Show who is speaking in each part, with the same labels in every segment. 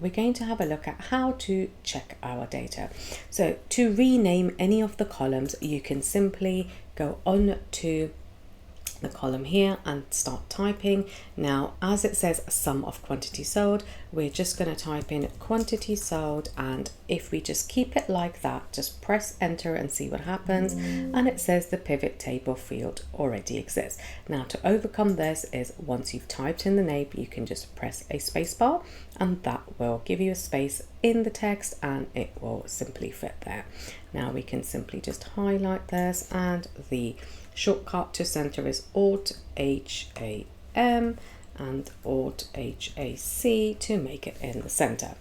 Speaker 1: we're going to have a look at how to check our data. So to rename any of the columns, you can simply go on to the column here and start typing. Now, as it says sum of quantity sold, we're just going to type in quantity sold, and if we just keep it like that, just press enter and see what happens. And it says the pivot table field already exists. Now, to overcome this is once you've typed in the name, you can just press a space bar, and that will give you a space in the text and it will simply fit there. Now we can simply just highlight this, and the shortcut to center is Alt-H-A-M and Alt-H-A-C to make it in the center.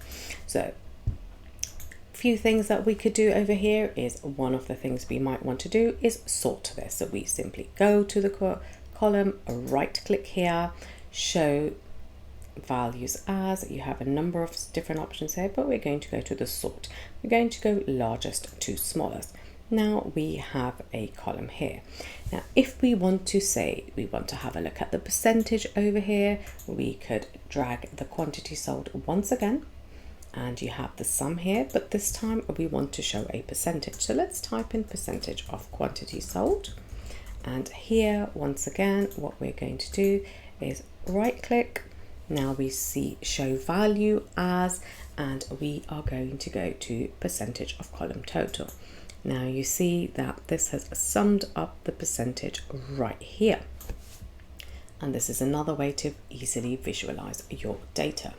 Speaker 1: So a few things that we could do over here is, one of the things we might want to do is sort this. So we simply go to the column, right click here, show values as. You have a number of different options here, but we're going to go to the sort. We're going to go largest to smallest. Now we have a column here. Now if we want to say we want to have a look at the percentage over here, we could drag the quantity sold once again, and you have the sum here, but this time we want to show a percentage. So let's type in percentage of quantity sold, and here once again what we're going to do is right click. Now we see show value as, and we are going to go to percentage of column total. Now you see that this has summed up the percentage right here. And this is another way to easily visualize your data.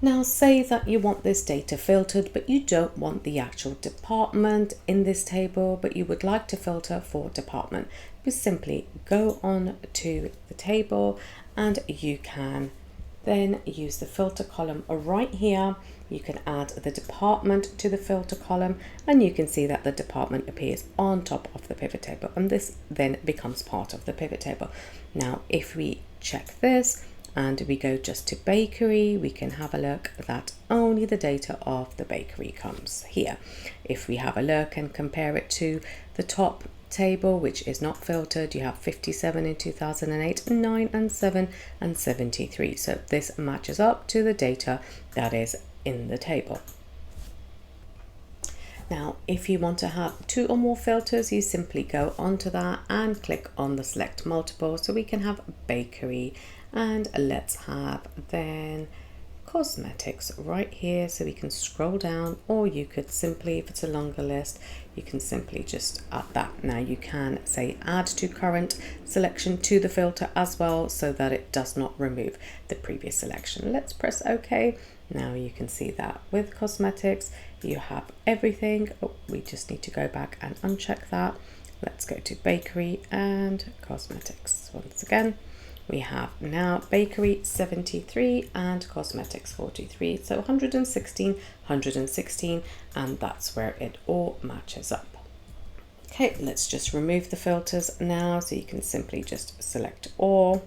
Speaker 1: Now say that you want this data filtered, but you don't want the actual department in this table, but you would like to filter for department. You simply go on to the table and you can then use the filter column right here. You can add the department to the filter column, and you can see that the department appears on top of the pivot table, and this then becomes part of the pivot table. Now if we check this and we go just to bakery, we can have a look that only the data of the bakery comes here. If we have a look and compare it to the top table, which is not filtered, you have 57 in 2008, 9 and 7 and 73. So this matches up to the data that is in the table. Now if you want to have 2 or more filters, you simply go onto that and click on the select multiple. So we can have bakery, and let's have then cosmetics right here, so we can scroll down, or you could simply, if it's a longer list, you can simply just add that. Now you can say add to current selection to the filter as well, so that it does not remove the previous selection. Let's press OK. Now you can see that with cosmetics you have everything. Oh, we just need to go back and uncheck that. Let's go to bakery and cosmetics once again. We have now bakery 73 and cosmetics 43, so 116, 116, and that's where it all matches up. Okay, let's just remove the filters now, so you can simply just select all,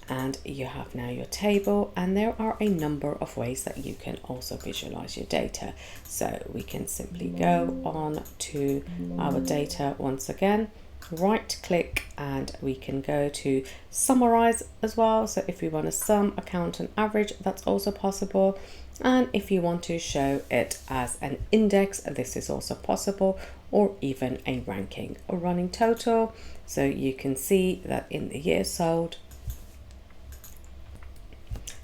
Speaker 1: and you have now your table, and there are a number of ways that you can also visualize your data. So we can simply go on to our data once again, right click, and we can go to summarize as well. So if we want to sum, account and average, that's also possible. And if you want to show it as an index, this is also possible, or even a ranking or running total. So you can see that in the year sold,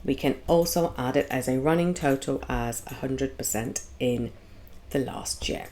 Speaker 1: we can also add it as a running total as 100% in the last year.